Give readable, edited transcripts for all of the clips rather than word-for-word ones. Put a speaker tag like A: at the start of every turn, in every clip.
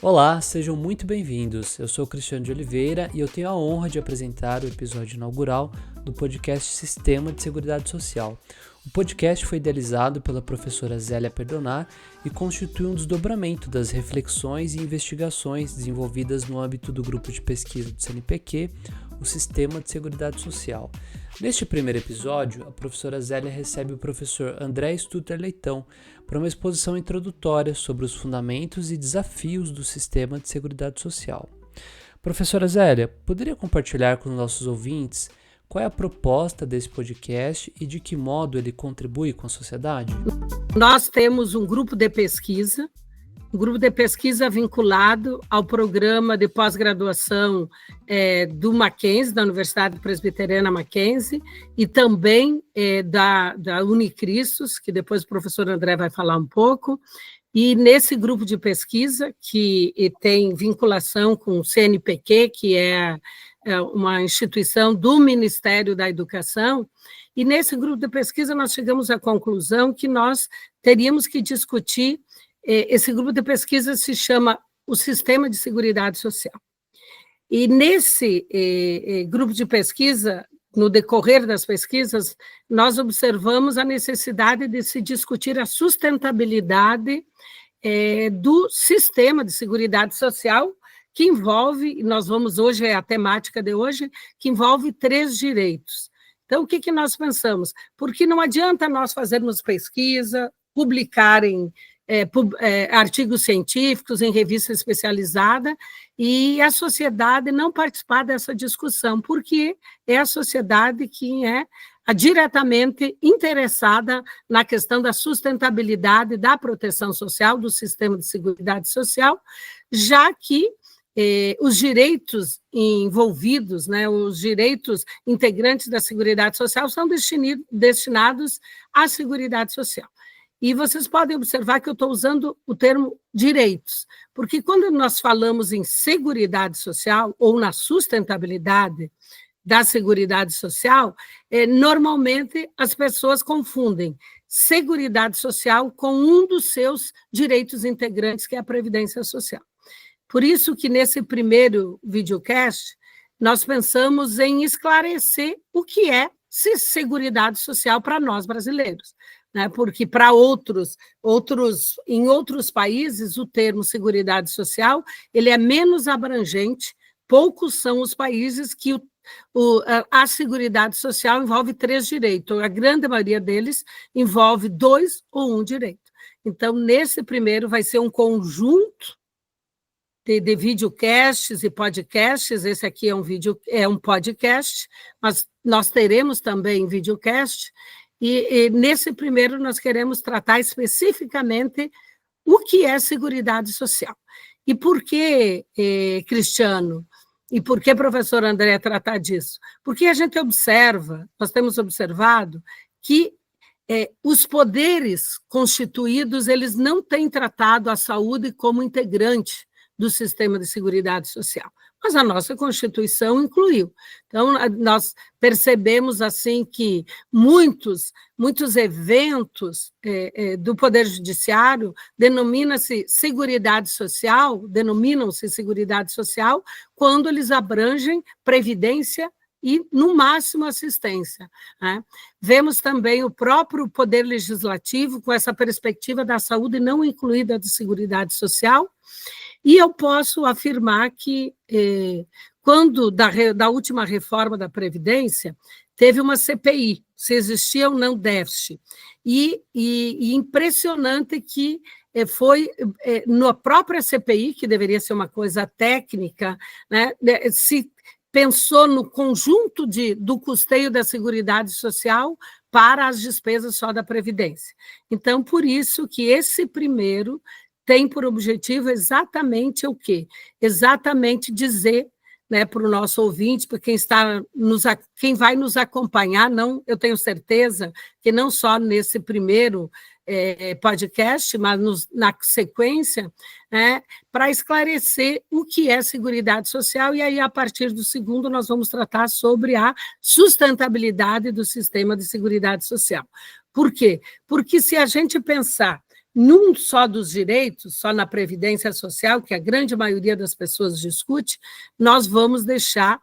A: Olá, sejam muito bem-vindos. Eu sou o Cristiano de Oliveira e eu tenho a honra de apresentar o episódio inaugural do podcast Sistema de Seguridade Social. O podcast foi idealizado pela professora Zélia Perdonar e constitui um desdobramento das reflexões e investigações desenvolvidas no âmbito do grupo de pesquisa do CNPq, o Sistema de Seguridade Social. Neste primeiro episódio, a professora Zélia recebe o professor André Stutter Leitão para uma exposição introdutória sobre os fundamentos e desafios do Sistema de Seguridade Social. Professora Zélia, poderia compartilhar com os nossos ouvintes qual é a proposta desse podcast e de que modo ele contribui com a sociedade?
B: Nós temos um grupo de pesquisa vinculado ao programa de pós-graduação do Mackenzie, da Universidade Presbiteriana Mackenzie, e também da Unicristos, que depois o professor André vai falar um pouco. E nesse grupo de pesquisa, que tem vinculação com o CNPq, que é uma instituição do Ministério da Educação, e nesse grupo de pesquisa nós chegamos à conclusão que nós teríamos que discutir. Esse grupo de pesquisa se chama o Sistema de Seguridade Social. E nesse grupo de pesquisa, no decorrer das pesquisas, nós observamos a necessidade de se discutir a sustentabilidade do sistema de seguridade social, que envolve, nós vamos hoje, é a temática de hoje, que envolve 3 direitos. Então, o que nós pensamos? Porque não adianta nós fazermos pesquisa, publicarem artigos científicos em revista especializada e a sociedade não participar dessa discussão, porque é a sociedade que é diretamente interessada na questão da sustentabilidade da proteção social, do sistema de seguridade social, já que os direitos envolvidos, os direitos integrantes da Seguridade Social são destinados à Seguridade Social. E vocês podem observar que eu estou usando o termo direitos, porque quando nós falamos em seguridade social ou na sustentabilidade da Seguridade Social, normalmente as pessoas confundem Seguridade Social com um dos seus direitos integrantes, que é a Previdência Social. Por isso que nesse primeiro videocast, nós pensamos em esclarecer o que é Seguridade Social para nós brasileiros, né? Porque para em outros países, o termo Seguridade Social ele é menos abrangente, poucos são os países que a Seguridade Social envolve 3 direitos, a grande maioria deles envolve 2 ou 1 direito. Então, nesse primeiro vai ser um conjunto de videocasts e podcasts. Esse aqui é um podcast, mas nós teremos também videocast, e nesse primeiro nós queremos tratar especificamente o que é Seguridade Social. E por que, Cristiano, e por que professor André tratar disso? Porque a gente nós temos observado que os poderes constituídos, eles não têm tratado a saúde como integrante do sistema de seguridade social, mas a nossa Constituição incluiu. Então, nós percebemos assim que muitos eventos do Poder Judiciário denominam-se seguridade social quando eles abrangem previdência e, no máximo, assistência, né? Vemos também o próprio Poder Legislativo com essa perspectiva da saúde não incluída de seguridade social. E eu posso afirmar que, quando da última reforma da Previdência, teve uma CPI, se existia ou não déficit, e impressionante que foi na própria CPI, que deveria ser uma coisa técnica, né, se pensou no conjunto do custeio da Seguridade Social para as despesas só da Previdência. Então, por isso que esse primeiro tem por objetivo exatamente o quê? Exatamente dizer, né, para o nosso ouvinte, para quem vai nos acompanhar, eu tenho certeza que não só nesse primeiro podcast, mas na sequência, né, para esclarecer o que é Seguridade Social, e aí, a partir do segundo, nós vamos tratar sobre a sustentabilidade do sistema de Seguridade Social. Por quê? Porque se a gente pensar num só dos direitos, só na Previdência Social, que a grande maioria das pessoas discute, nós vamos deixar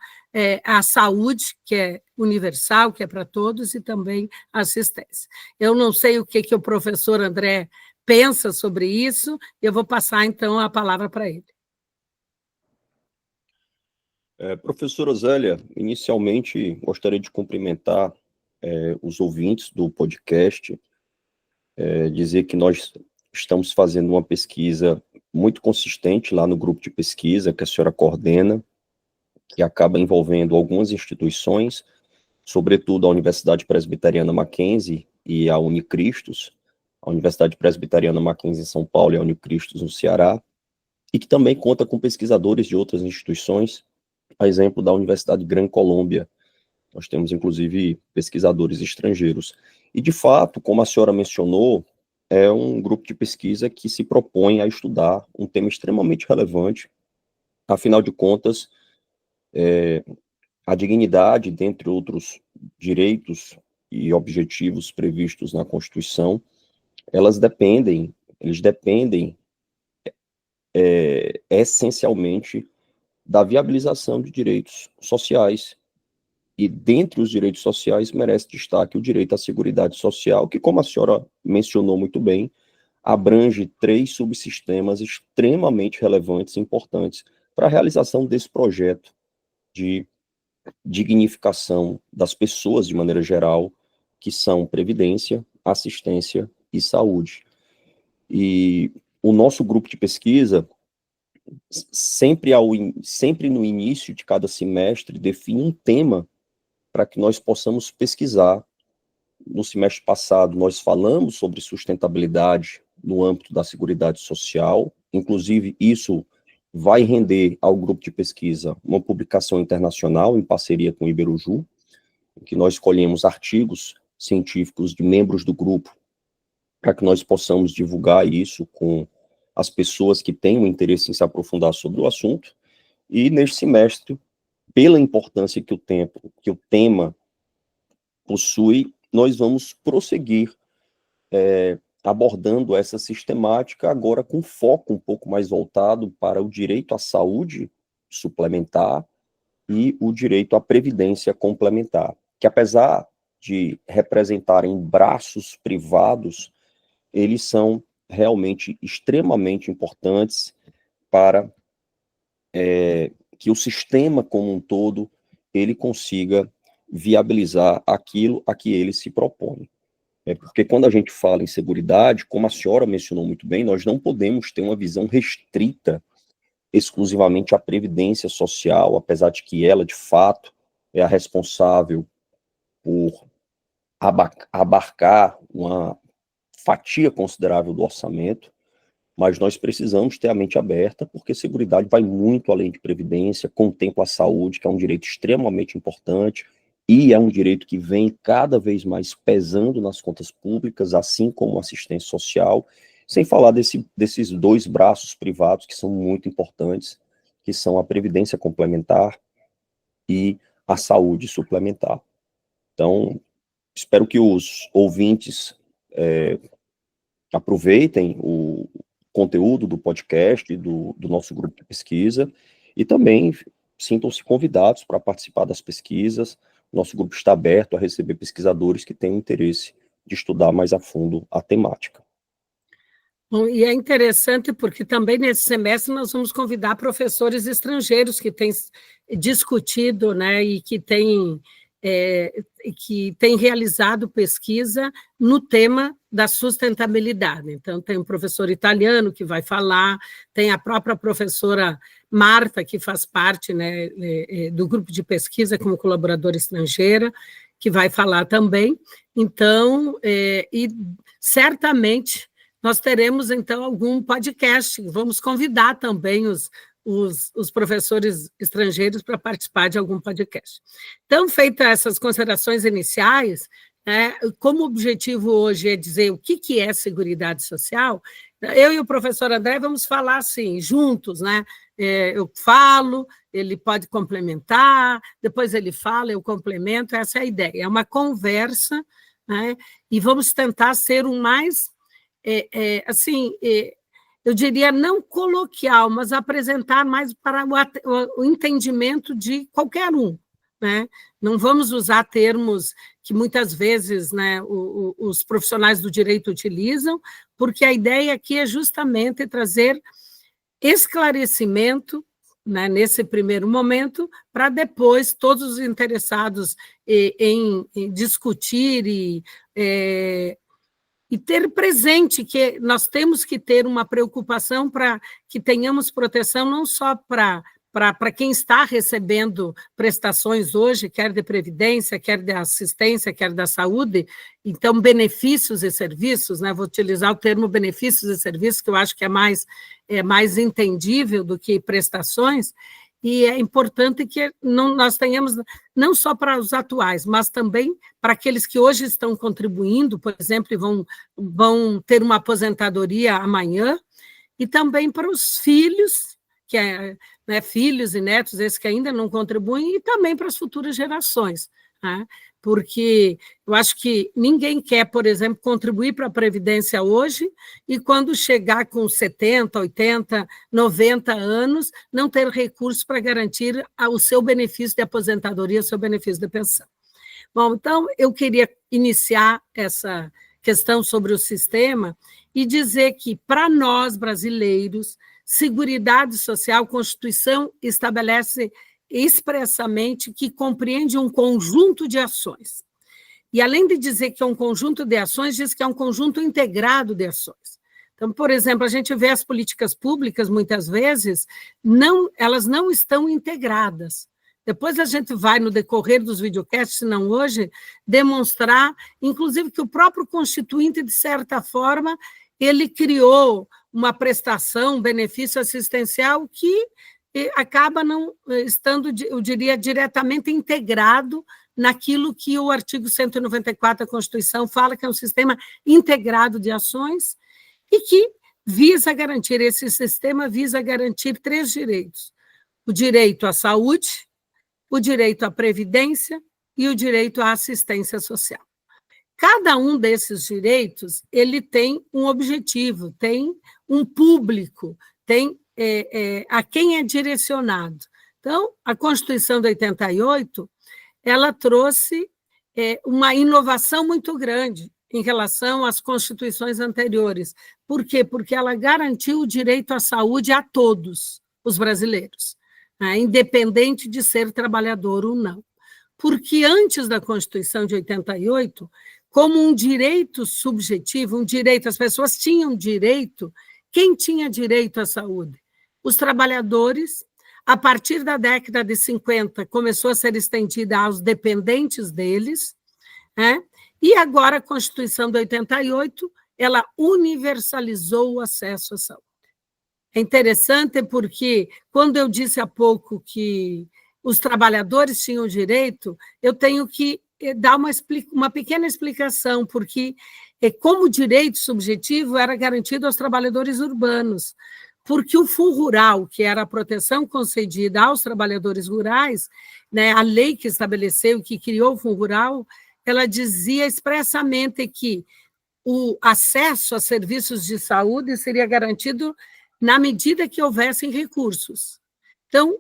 B: a saúde, que é universal, que é para todos, e também a assistência. Eu não sei o que o professor André pensa sobre isso, eu vou passar, então, a palavra para ele.
C: Professora Zélia, inicialmente gostaria de cumprimentar os ouvintes do podcast, dizer que nós estamos fazendo uma pesquisa muito consistente lá no grupo de pesquisa que a senhora coordena, que acaba envolvendo algumas instituições, sobretudo a Universidade Presbiteriana Mackenzie e a Unicristos, a Universidade Presbiteriana Mackenzie em São Paulo e a Unicristos no Ceará, e que também conta com pesquisadores de outras instituições, a exemplo da Universidade Gran Colômbia. Nós temos, inclusive, pesquisadores estrangeiros. E, de fato, como a senhora mencionou, é um grupo de pesquisa que se propõe a estudar um tema extremamente relevante. Afinal de contas, a dignidade, dentre outros direitos e objetivos previstos na Constituição, eles dependem essencialmente da viabilização de direitos sociais. E dentre os direitos sociais merece destaque o direito à Seguridade Social, que, como a senhora mencionou muito bem, abrange 3 subsistemas extremamente relevantes e importantes para a realização desse projeto de dignificação das pessoas de maneira geral, que são previdência, assistência e saúde. E o nosso grupo de pesquisa, sempre no início de cada semestre, define um tema para que nós possamos pesquisar. No semestre passado, nós falamos sobre sustentabilidade no âmbito da Seguridade Social, inclusive isso vai render ao grupo de pesquisa uma publicação internacional em parceria com o Iberuju, em que nós escolhemos artigos científicos de membros do grupo para que nós possamos divulgar isso com as pessoas que têm o interesse em se aprofundar sobre o assunto. E neste semestre, pela importância que o tema possui, nós vamos prosseguir abordando essa sistemática, agora com foco um pouco mais voltado para o direito à saúde suplementar e o direito à previdência complementar, que apesar de representarem braços privados, eles são realmente extremamente importantes para que o sistema como um todo ele consiga viabilizar aquilo a que ele se propõe. Porque quando a gente fala em seguridade, como a senhora mencionou muito bem, nós não podemos ter uma visão restrita exclusivamente à previdência social, apesar de que ela, de fato, é a responsável por abarcar uma fatia considerável do orçamento, mas nós precisamos ter a mente aberta, porque seguridade vai muito além de previdência, contempla a saúde, que é um direito extremamente importante, e é um direito que vem cada vez mais pesando nas contas públicas, assim como a assistência social, sem falar desses 2 braços privados que são muito importantes, que são a previdência complementar e a saúde suplementar. Então, espero que os ouvintes aproveitem o conteúdo do podcast, do nosso grupo de pesquisa, e também sintam-se convidados para participar das pesquisas. Nosso grupo está aberto a receber pesquisadores que tenham interesse de estudar mais a fundo a temática.
B: Bom, e é interessante porque também nesse semestre nós vamos convidar professores estrangeiros que têm discutido, né, e que têm realizado pesquisa no tema da sustentabilidade. Então, tem um professor italiano que vai falar, tem a própria professora Marta, que faz parte, né, do grupo de pesquisa como colaboradora estrangeira, que vai falar também. Então, e certamente nós teremos, então, algum podcast. Vamos convidar também os professores estrangeiros para participar de algum podcast. Então, feitas essas considerações iniciais, né, como o objetivo hoje é dizer o que é Seguridade Social, eu e o professor André vamos falar assim, juntos, né? Eu falo, ele pode complementar, depois ele fala, eu complemento, essa é a ideia. É uma conversa, né? E vamos tentar ser o mais assim, eu diria não coloquial, mas apresentar mais para o entendimento de qualquer um, né? Não vamos usar termos que muitas vezes, né, os profissionais do direito utilizam, porque a ideia aqui é justamente trazer esclarecimento, né, nesse primeiro momento, para depois todos os interessados em discutir e ter presente que nós temos que ter uma preocupação para que tenhamos proteção não só para quem está recebendo prestações hoje, quer de previdência, quer de assistência, quer da saúde, então benefícios e serviços, né? Vou utilizar o termo benefícios e serviços, que eu acho que é mais entendível do que prestações, e é importante que nós tenhamos, não só para os atuais, mas também para aqueles que hoje estão contribuindo, por exemplo, e vão ter uma aposentadoria amanhã, e também para os filhos, né, filhos e netos, esses que ainda não contribuem, e também para as futuras gerações, né? Porque eu acho que ninguém quer, por exemplo, contribuir para a Previdência hoje e quando chegar com 70, 80, 90 anos, não ter recursos para garantir o seu benefício de aposentadoria, o seu benefício de pensão. Bom, então, eu queria iniciar essa questão sobre o sistema e dizer que, para nós, brasileiros, Seguridade Social, Constituição estabelece expressamente que compreende um conjunto de ações. E, além de dizer que é um conjunto de ações, diz que é um conjunto integrado de ações. Então, por exemplo, a gente vê as políticas públicas, muitas vezes, elas não estão integradas. Depois a gente vai, no decorrer dos videocasts, se não hoje, demonstrar, inclusive, que o próprio Constituinte, de certa forma, ele criou uma prestação, um benefício assistencial que acaba não estando, eu diria, diretamente integrado naquilo que o artigo 194 da Constituição fala, que é um sistema integrado de ações e que esse sistema visa garantir 3 direitos: o direito à saúde, o direito à previdência e o direito à assistência social. Cada um desses direitos, ele tem um objetivo, tem um público, tem a quem é direcionado. Então, a Constituição de 88, ela trouxe uma inovação muito grande em relação às constituições anteriores. Por quê? Porque ela garantiu o direito à saúde a todos os brasileiros, né, independente de ser trabalhador ou não. Porque antes da Constituição de 88, como um direito subjetivo, as pessoas tinham direito. Quem tinha direito à saúde? Os trabalhadores. A partir da década de 50, começou a ser estendida aos dependentes deles, né? E agora a Constituição de 88, ela universalizou o acesso à saúde. É interessante porque, quando eu disse há pouco que os trabalhadores tinham direito, eu tenho que dar uma pequena explicação, porque como direito subjetivo era garantido aos trabalhadores urbanos, porque o Fundo Rural, que era a proteção concedida aos trabalhadores rurais, né, a lei que estabeleceu, que criou o Fundo Rural, ela dizia expressamente que o acesso a serviços de saúde seria garantido na medida que houvessem recursos. Então,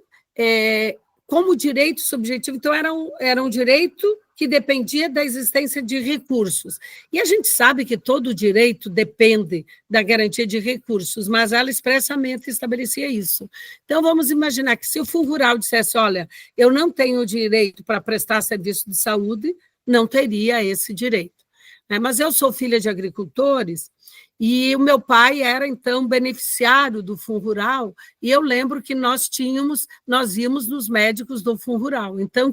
B: como direito subjetivo, então era um direito que dependia da existência de recursos. E a gente sabe que todo direito depende da garantia de recursos, mas ela expressamente estabelecia isso. Então, vamos imaginar que se o Fundo Rural dissesse, olha, eu não tenho direito para prestar serviço de saúde, não teria esse direito. Mas eu sou filha de agricultores, e o meu pai era, então, beneficiário do Fundo Rural, e eu lembro que nós íamos nos médicos do Fundo Rural. Então,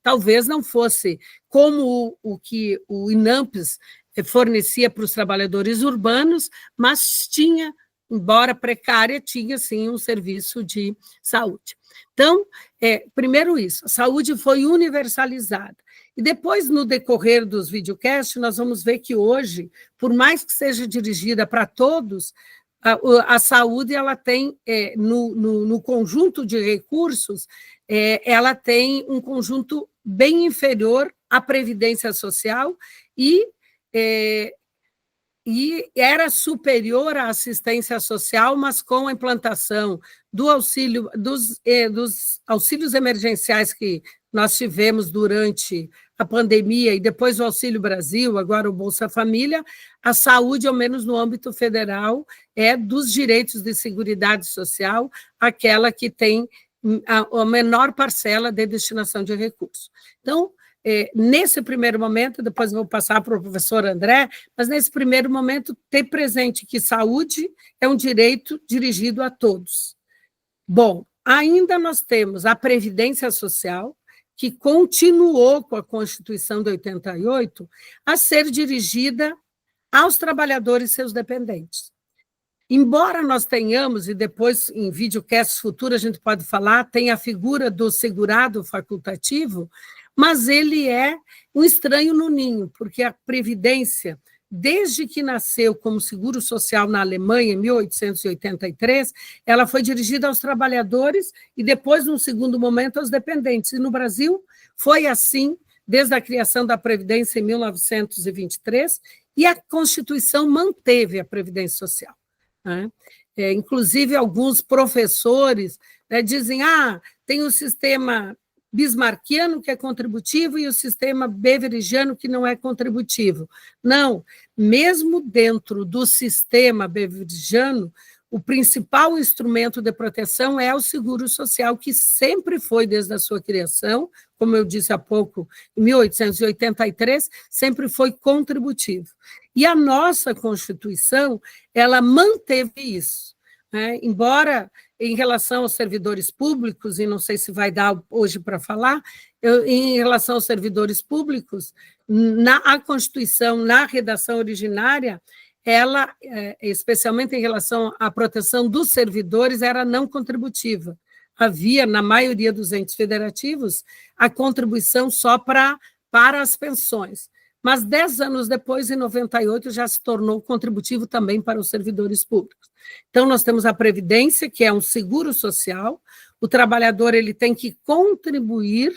B: talvez não fosse como o que o INAMPS fornecia para os trabalhadores urbanos, mas tinha, embora precária, tinha, sim, um serviço de saúde. Então, primeiro isso, a saúde foi universalizada. E depois, no decorrer dos videocasts, nós vamos ver que hoje, por mais que seja dirigida para todos, a saúde ela tem, no conjunto de recursos, ela tem um conjunto bem inferior à Previdência Social e e era superior à assistência social, mas com a implantação do auxílio, dos auxílios emergenciais que nós tivemos durante a pandemia e depois o Auxílio Brasil, agora o Bolsa Família, a saúde, ao menos no âmbito federal, é dos direitos de seguridade social, aquela que tem a menor parcela de destinação de recursos. Então, nesse primeiro momento, depois vou passar para o professor André, mas nesse primeiro momento, ter presente que saúde é um direito dirigido a todos. Bom, ainda nós temos a Previdência Social, que continuou com a Constituição de 88 a ser dirigida aos trabalhadores e seus dependentes. Embora nós tenhamos, e depois em videocasts futuros a gente pode falar, tem a figura do segurado facultativo, mas ele é um estranho no ninho, porque a Previdência, desde que nasceu como seguro social na Alemanha, em 1883, ela foi dirigida aos trabalhadores e depois, num segundo momento, aos dependentes. E no Brasil foi assim, desde a criação da Previdência em 1923, e a Constituição manteve a Previdência Social. Né? Inclusive, alguns professores, né, dizem, tem o sistema bismarquiano, que é contributivo, e o sistema beverigiano, que não é contributivo. Não, mesmo dentro do sistema beverigiano, o principal instrumento de proteção é o seguro social, que sempre foi, desde a sua criação, como eu disse há pouco, em 1883, sempre foi contributivo. E a nossa Constituição, ela manteve isso, né? Embora, em relação aos servidores públicos, e não sei se vai dar hoje para falar, em relação aos servidores públicos, a Constituição, na redação originária, ela, especialmente em relação à proteção dos servidores, era não contributiva. Havia, na maioria dos entes federativos, a contribuição só para as pensões. Mas 10 anos depois, em 98, já se tornou contributivo também para os servidores públicos. Então, nós temos a Previdência, que é um seguro social, o trabalhador ele tem que contribuir,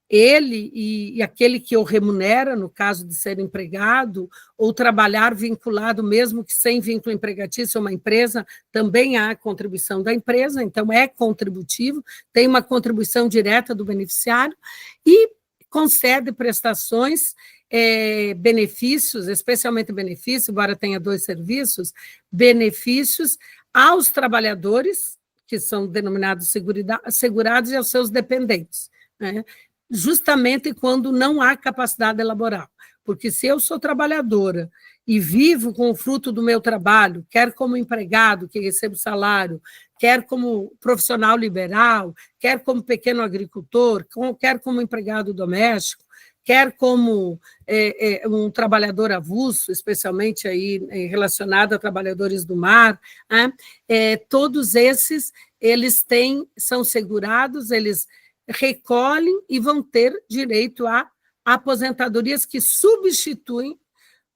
B: ele e aquele que o remunera, no caso de ser empregado, ou trabalhar vinculado, mesmo que sem vínculo empregatício, a uma empresa, também há a contribuição da empresa, então é contributivo, tem uma contribuição direta do beneficiário, e concede prestações, benefícios, especialmente benefícios, embora tenha 2 serviços, benefícios aos trabalhadores, que são denominados segurados, e aos seus dependentes, né? Justamente quando não há capacidade laboral. Porque se eu sou trabalhadora e vivo com o fruto do meu trabalho, quer como empregado, que recebo salário, quer como profissional liberal, quer como pequeno agricultor, quer como empregado doméstico, quer como um trabalhador avulso, especialmente aí relacionado a trabalhadores do mar, né? Todos esses, eles são segurados, eles recolhem e vão ter direito a aposentadorias que substituem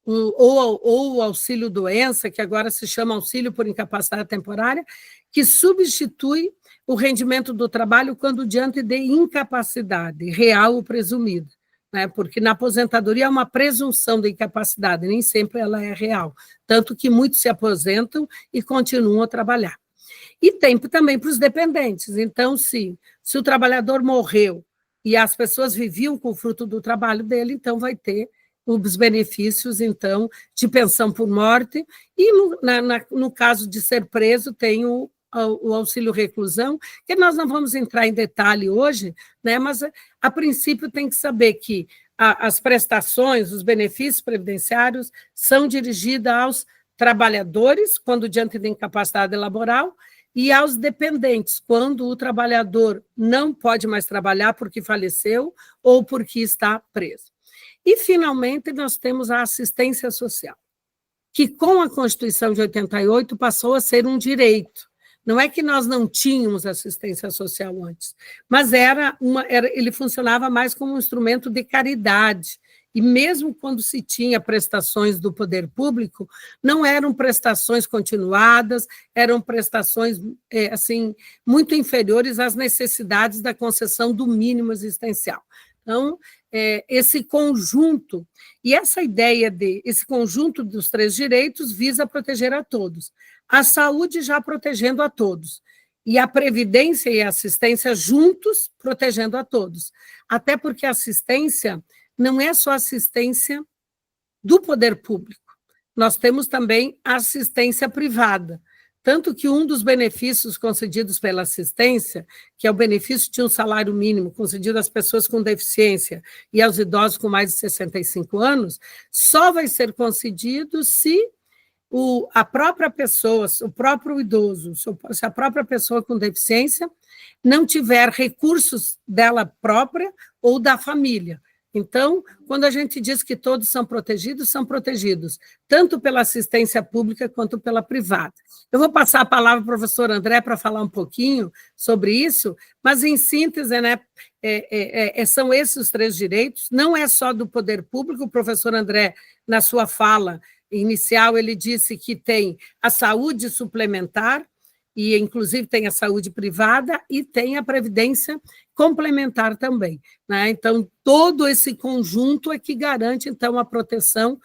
B: ou o auxílio-doença, que agora se chama auxílio por incapacidade temporária, que substitui o rendimento do trabalho quando diante de incapacidade real ou presumida, né? Porque na aposentadoria há uma presunção de incapacidade, nem sempre ela é real, tanto que muitos se aposentam e continuam a trabalhar. E tem também para os dependentes. Então, se o trabalhador morreu e as pessoas viviam com o fruto do trabalho dele, então vai ter os benefícios, então, de pensão por morte, e no caso de ser preso, tem o auxílio reclusão, que nós não vamos entrar em detalhe hoje, né, mas a princípio tem que saber que as prestações, os benefícios previdenciários são dirigidos aos trabalhadores, quando diante de incapacidade laboral, e aos dependentes, quando o trabalhador não pode mais trabalhar porque faleceu ou porque está preso. E, finalmente, nós temos a assistência social, que, com a Constituição de 88, passou a ser um direito. Não é que nós não tínhamos assistência social antes, mas ele funcionava mais como um instrumento de caridade. E mesmo quando se tinha prestações do poder público, não eram prestações continuadas, eram prestações assim, muito inferiores às necessidades da concessão do mínimo existencial. Então, esse conjunto, e essa ideia esse conjunto dos 3 direitos visa proteger a todos. A saúde já protegendo a todos, e a previdência e a assistência juntos protegendo a todos. Até porque a assistência não é só assistência do poder público, nós temos também a assistência privada. Tanto que um dos benefícios concedidos pela assistência, que é o benefício de um salário mínimo concedido às pessoas com deficiência e aos idosos com mais de 65 anos, só vai ser concedido se a própria pessoa, o próprio idoso, se a própria pessoa com deficiência não tiver recursos dela própria ou da família. Então, quando a gente diz que todos são protegidos tanto pela assistência pública quanto pela privada. Eu vou passar a palavra ao professor André para falar um pouquinho sobre isso, mas, em síntese, né, são esses os 3 direitos, não é só do poder público. O professor André, na sua fala inicial, ele disse que tem a saúde suplementar, e, inclusive, tem a saúde privada e tem a previdência complementar também, né? Então, todo esse conjunto é que garante, então, a proteção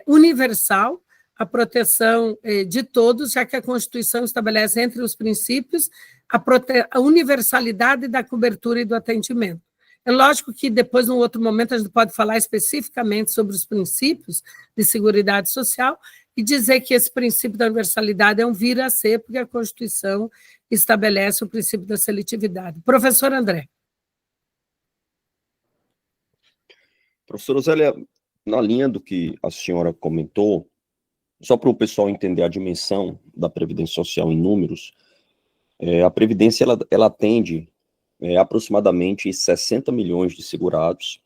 B: universal, a proteção de todos, já que a Constituição estabelece entre os princípios a universalidade da cobertura e do atendimento. É lógico que depois, num outro momento, a gente pode falar especificamente sobre os princípios de seguridade social e dizer que esse princípio da universalidade é um vir a ser, porque a Constituição estabelece o princípio da seletividade. Professor André.
C: Professora Zélia, na linha do que a senhora comentou, só para o pessoal entender a dimensão da Previdência Social em números, a Previdência ela atende aproximadamente 60 milhões de segurados.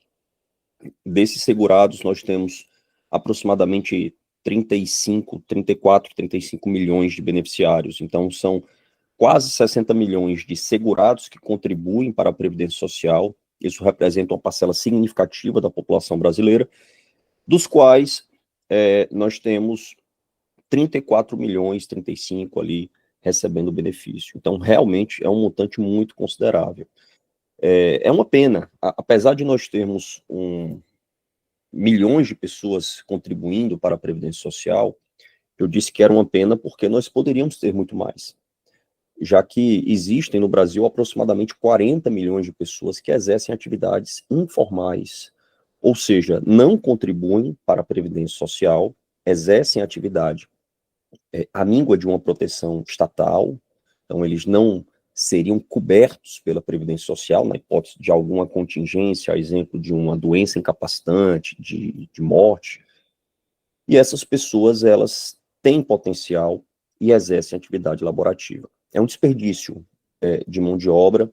C: Desses segurados, nós temos aproximadamente 34, 35 milhões de beneficiários. Então, são quase 60 milhões de segurados que contribuem para a Previdência Social. Isso representa uma parcela significativa da população brasileira, dos quais nós temos 34 milhões, 35 ali, recebendo benefício. Então, realmente, é um montante muito considerável. É uma pena, apesar de nós termos milhões de pessoas contribuindo para a Previdência Social, eu disse que era uma pena porque nós poderíamos ter muito mais, já que existem no Brasil aproximadamente 40 milhões de pessoas que exercem atividades informais, ou seja, não contribuem para a Previdência Social, exercem atividade à míngua de uma proteção estatal, então eles não seriam cobertos pela Previdência Social, na hipótese de alguma contingência, a exemplo de uma doença incapacitante, de morte, e essas pessoas, elas têm potencial e exercem atividade laborativa. É um desperdício de mão de obra,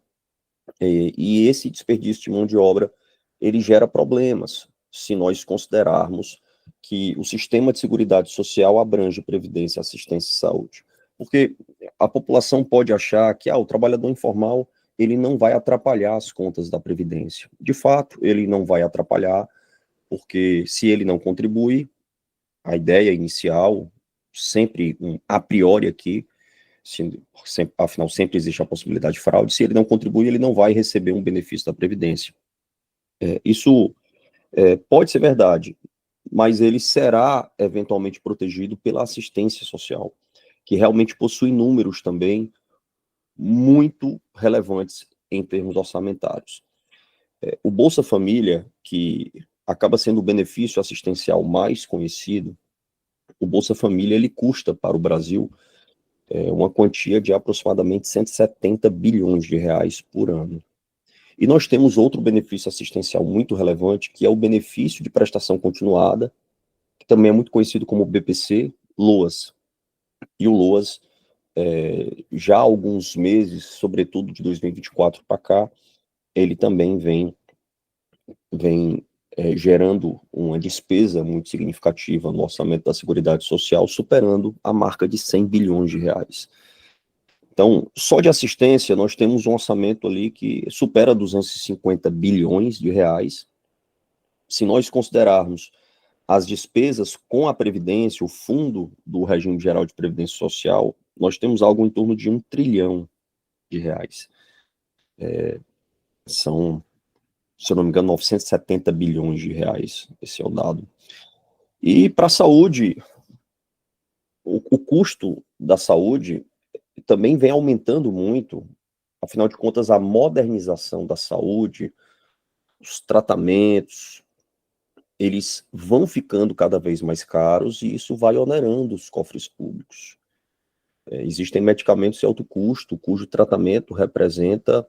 C: e esse desperdício de mão de obra, ele gera problemas, se nós considerarmos que o sistema de seguridade social abrange previdência, assistência e saúde. Porque a população pode achar que o trabalhador informal ele não vai atrapalhar as contas da Previdência. De fato, ele não vai atrapalhar, porque se ele não contribui, a ideia inicial, sempre a priori aqui, afinal sempre existe a possibilidade de fraude, se ele não contribui, ele não vai receber um benefício da Previdência. Isso pode ser verdade, mas ele será eventualmente protegido pela assistência social, que realmente possui números também muito relevantes em termos orçamentários. O Bolsa Família, que acaba sendo o benefício assistencial mais conhecido, o Bolsa Família ele custa para o Brasil uma quantia de aproximadamente 170 bilhões de reais por ano. E nós temos outro benefício assistencial muito relevante, que é o benefício de prestação continuada, que também é muito conhecido como BPC, LOAS. E o LOAS, já há alguns meses, sobretudo de 2024 para cá, ele também vem gerando uma despesa muito significativa no orçamento da Seguridade Social, superando a marca de 100 bilhões de reais. Então, só de assistência, nós temos um orçamento ali que supera 250 bilhões de reais. Se nós considerarmos as despesas com a Previdência, o fundo do Regime Geral de Previdência Social, nós temos algo em torno de 1 trilhão de reais. São se eu não me engano, 970 bilhões de reais, esse é o dado. E para a saúde, o custo da saúde também vem aumentando muito, afinal de contas, a modernização da saúde, os tratamentos, eles vão ficando cada vez mais caros e isso vai onerando os cofres públicos. Existem medicamentos de alto custo, cujo tratamento representa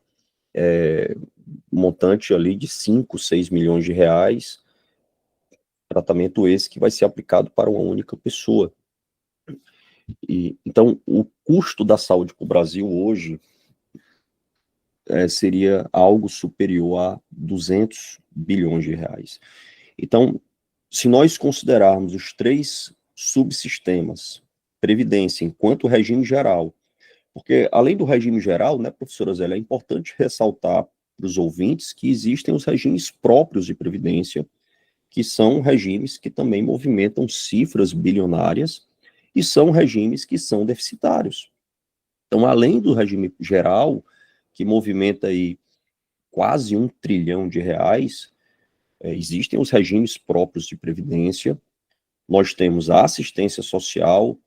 C: um montante ali de 5, 6 milhões de reais, tratamento esse que vai ser aplicado para uma única pessoa. Então, o custo da saúde para o Brasil hoje seria algo superior a 200 bilhões de reais. Então, se nós considerarmos os 3 subsistemas, Previdência enquanto regime geral, porque além do regime geral, né, professora Zélia, é importante ressaltar para os ouvintes que existem os regimes próprios de Previdência, que são regimes que também movimentam cifras bilionárias e são regimes que são deficitários. Então, além do regime geral, que movimenta aí quase 1 trilhão de reais, existem os regimes próprios de previdência, nós temos a assistência social,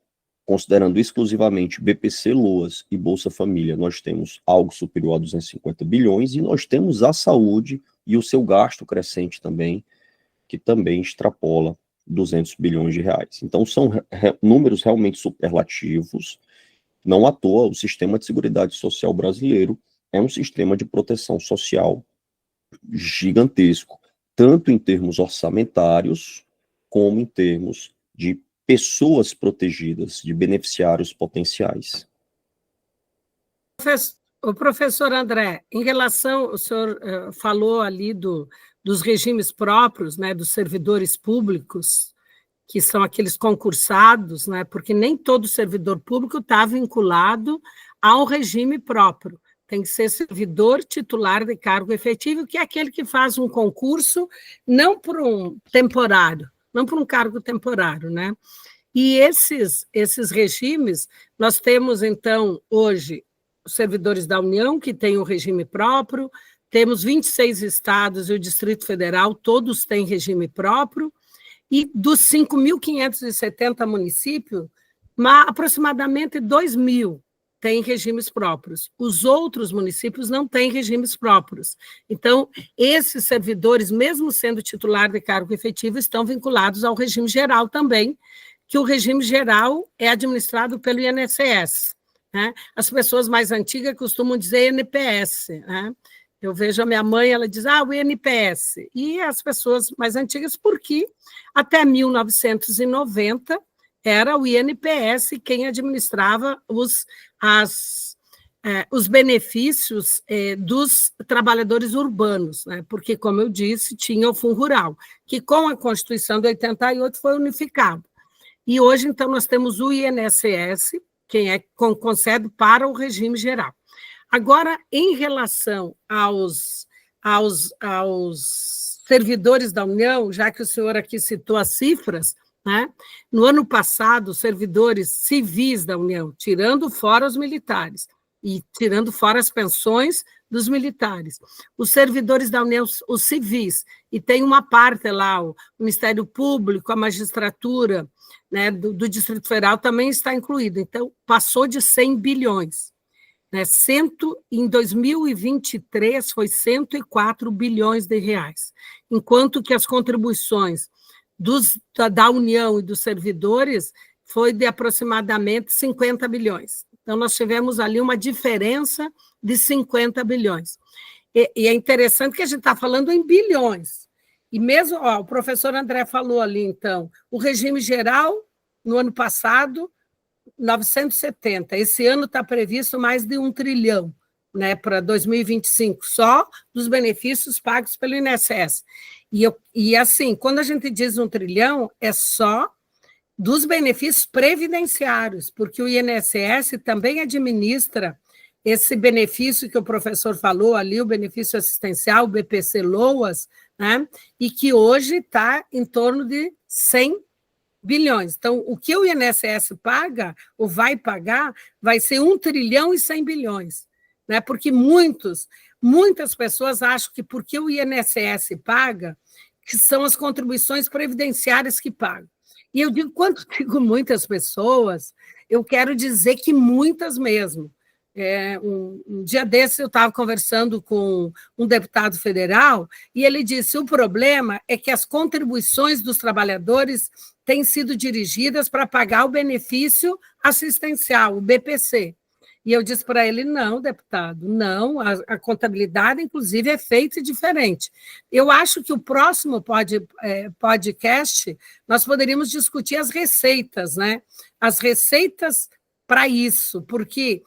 C: considerando exclusivamente BPC, LOAS e Bolsa Família, nós temos algo superior a 250 bilhões, e nós temos a saúde e o seu gasto crescente também, que também extrapola 200 bilhões de reais. Então, são números realmente superlativos. Não à toa, o sistema de seguridade social brasileiro é um sistema de proteção social gigantesco, tanto em termos orçamentários, como em termos de pessoas protegidas, de beneficiários potenciais.
B: O professor André, em relação, o senhor falou ali dos regimes próprios, né, dos servidores públicos, que são aqueles concursados, né, porque nem todo servidor público está vinculado ao regime próprio. Tem que ser servidor titular de cargo efetivo, que é aquele que faz um concurso, não por um temporário, não por um cargo temporário, né? E esses regimes, nós temos, então, hoje, os servidores da União, que têm um regime próprio, temos 26 estados e o Distrito Federal, todos têm regime próprio, e dos 5.570 municípios, aproximadamente 2.000 têm regimes próprios. Os outros municípios não têm regimes próprios. Então, esses servidores, mesmo sendo titular de cargo efetivo, estão vinculados ao regime geral também, que o regime geral é administrado pelo INSS. Né? As pessoas mais antigas costumam dizer INPS. Né? Eu vejo a minha mãe, ela diz, o INPS. E as pessoas mais antigas, porque até 1990 era o INPS quem administrava os benefícios dos trabalhadores urbanos, né? Porque, como eu disse, tinha o Fundo Rural, que com a Constituição de 88 foi unificado. E hoje, então, nós temos o INSS, quem concede para o regime geral. Agora, em relação aos servidores da União, já que o senhor aqui citou as cifras, né? No ano passado, os servidores civis da União, tirando fora os militares e tirando fora as pensões dos militares, os servidores da União, os civis, e tem uma parte lá, o Ministério Público, a magistratura, né, do Distrito Federal também está incluído. Então, passou de 100 bilhões. Né? Em 2023, foi 104 bilhões de reais, enquanto que as contribuições da União e dos servidores foi de aproximadamente 50 bilhões. Então, nós tivemos ali uma diferença de 50 bilhões. E é interessante que a gente está falando em bilhões. E mesmo, o professor André falou ali, então, o regime geral, no ano passado, 970. Esse ano está previsto mais de 1 trilhão, né, para 2025, só dos benefícios pagos pelo INSS. E assim, quando a gente diz 1 trilhão, é só dos benefícios previdenciários, porque o INSS também administra esse benefício que o professor falou ali, o benefício assistencial, o BPC-LOAS, né, e que hoje está em torno de 100 bilhões. Então, o que o INSS paga, ou vai pagar, vai ser 1 trilhão e 100 bilhões, né, porque muitos muitas pessoas acham que porque o INSS paga, que são as contribuições previdenciárias que pagam. E eu digo, quando digo muitas pessoas, eu quero dizer que muitas mesmo. Um dia desses eu estava conversando com um deputado federal e ele disse, o problema é que as contribuições dos trabalhadores têm sido dirigidas para pagar o benefício assistencial, o BPC. E eu disse para ele, não, deputado, não, a contabilidade, inclusive, é feita diferente. Eu acho que o próximo podcast, nós poderíamos discutir as receitas, né? As receitas para isso, porque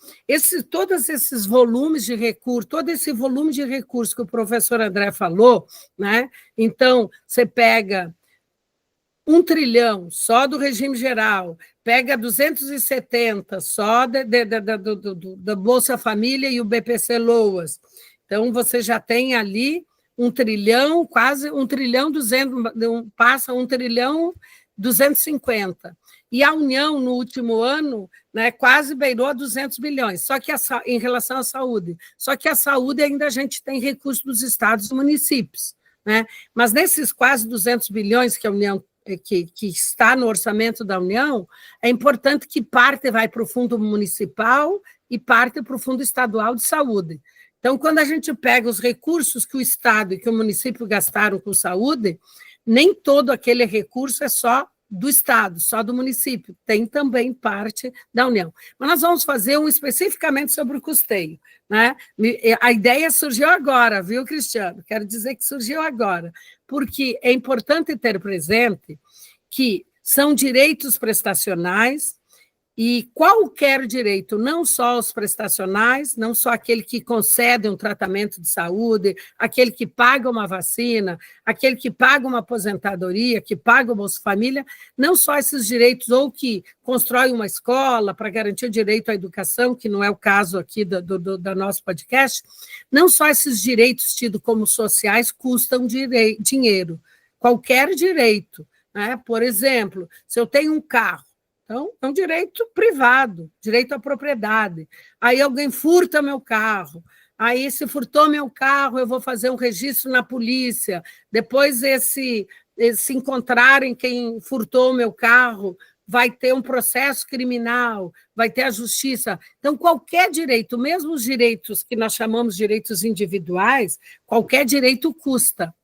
B: todos esses volumes de recursos, todo esse volume de recursos que o professor André falou, né? Então, você pega 1 trilhão só do regime geral, pega 270 só da Bolsa Família e o BPC Loas. Então, você já tem ali 1 trilhão, quase 1 trilhão 200, passa 1 trilhão 250. E a União, no último ano, né, quase beirou a 200 bilhões, só que em relação à saúde. Só que a saúde ainda a gente tem recursos dos estados e municípios, né? Mas nesses quase 200 bilhões que a União que está no orçamento da União, é importante que parte vai para o fundo municipal e parte para o fundo estadual de saúde. Então, quando a gente pega os recursos que o Estado e que o município gastaram com saúde, nem todo aquele recurso é só do Estado, só do município, tem também parte da União. Mas nós vamos fazer um especificamente sobre o custeio, né? A ideia surgiu agora, viu, Cristiano? Quero dizer que surgiu agora, porque é importante ter presente que são direitos prestacionais e qualquer direito, não só os prestacionais, não só aquele que concede um tratamento de saúde, aquele que paga uma vacina, aquele que paga uma aposentadoria, que paga o Bolsa Família, não só esses direitos, ou que constrói uma escola para garantir o direito à educação, que não é o caso aqui do nosso podcast, não só esses direitos tidos como sociais custam dinheiro, qualquer direito, né? Por exemplo, se eu tenho um carro, então, é um direito privado, direito à propriedade. Aí alguém furta meu carro. Aí, se furtou meu carro, eu vou fazer um registro na polícia. Depois, se encontrarem quem furtou meu carro, vai ter um processo criminal, vai ter a justiça. Então, qualquer direito, mesmo os direitos que nós chamamos de direitos individuais, qualquer direito custa.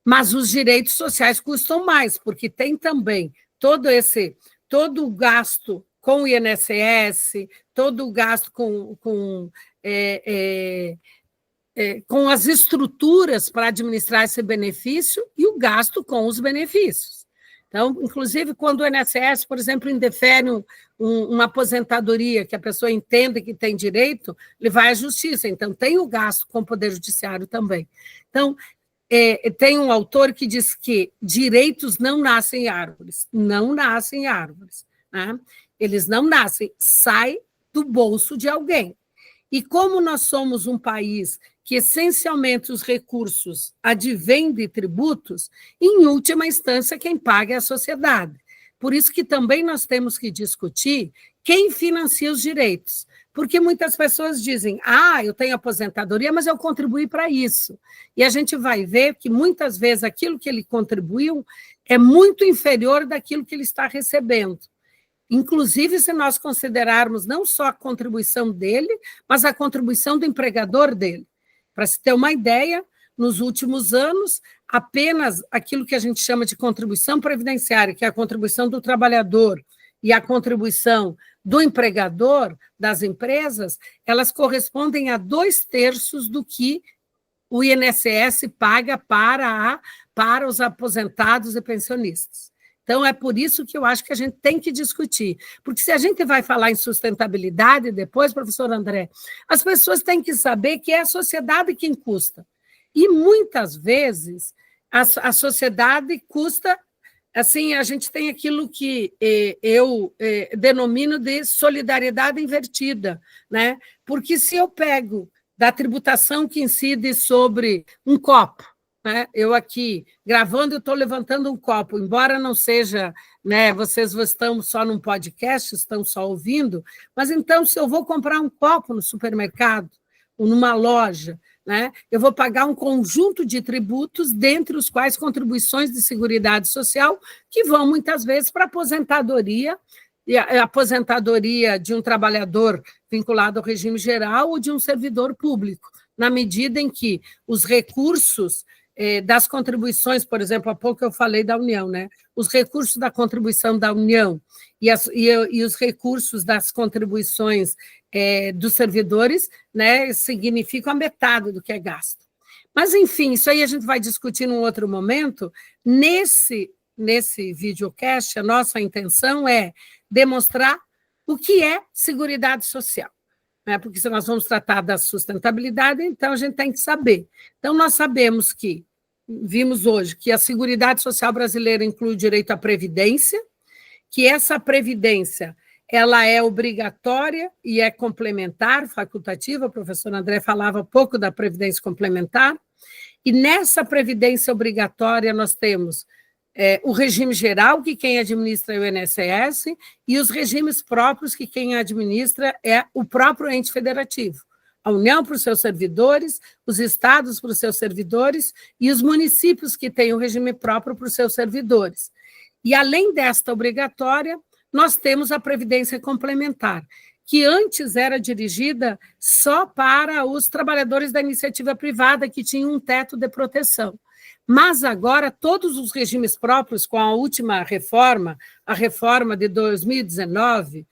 B: Mas os direitos sociais custam mais, porque tem também todo o gasto com o INSS, todo o gasto com as estruturas para administrar esse benefício e o gasto com os benefícios. Então, inclusive, quando o INSS, por exemplo, indefere uma aposentadoria que a pessoa entende que tem direito, ele vai à justiça. Então, tem o gasto com o Poder Judiciário também. Então, tem um autor que diz que direitos não nascem em árvores, não nascem em árvores, né? Eles não nascem, sai do bolso de alguém. E como nós somos um país que essencialmente os recursos advêm de tributos, em última instância quem paga é a sociedade. Por isso que também nós temos que discutir quem financia os direitos. Porque muitas pessoas dizem, eu tenho aposentadoria, mas eu contribuí para isso. E a gente vai ver que, muitas vezes, aquilo que ele contribuiu é muito inferior daquilo que ele está recebendo. Inclusive, se nós considerarmos não só a contribuição dele, mas a contribuição do empregador dele. Para se ter uma ideia, nos últimos anos, apenas aquilo que a gente chama de contribuição previdenciária, que é a contribuição do trabalhador, e a contribuição do empregador, das empresas, elas correspondem a 2/3 do que o INSS paga para os aposentados e pensionistas. Então, é por isso que eu acho que a gente tem que discutir, porque se a gente vai falar em sustentabilidade depois, professor André, as pessoas têm que saber que é a sociedade quem custa. E, muitas vezes, a sociedade custa. Assim, a gente tem aquilo que eu denomino de solidariedade invertida, né? Porque se eu pego da tributação que incide sobre um copo, né? Eu aqui, gravando, eu estou levantando um copo, embora não seja, né, vocês estão só num podcast, estão só ouvindo, mas então, se eu vou comprar um copo no supermercado, ou numa loja, né? Eu vou pagar um conjunto de tributos, dentre os quais contribuições de seguridade social, que vão muitas vezes para a aposentadoria, e a aposentadoria de um trabalhador vinculado ao regime geral ou de um servidor público, na medida em que os recursos das contribuições, por exemplo, há pouco eu falei da União, né? Os recursos da contribuição da União e os recursos das contribuições dos servidores, né, significam a metade do que é gasto. Mas, enfim, isso aí a gente vai discutir num outro momento. Nesse videocast, a nossa intenção é demonstrar o que é Seguridade Social, né? Porque se nós vamos tratar da sustentabilidade, então a gente tem que saber. Então, nós sabemos vimos hoje que a Seguridade Social brasileira inclui o direito à previdência, que essa previdência ela é obrigatória e é complementar, facultativa, o professor André falava pouco da previdência complementar, e nessa previdência obrigatória nós temos o regime geral, que quem administra é o INSS, e os regimes próprios, que quem administra é o próprio ente federativo. A União para os seus servidores, os estados para os seus servidores e os municípios que têm o regime próprio para os seus servidores. E, além desta obrigatória, nós temos a previdência complementar, que antes era dirigida só para os trabalhadores da iniciativa privada, que tinham um teto de proteção. Mas agora, todos os regimes próprios, com a última reforma, a reforma de 2019,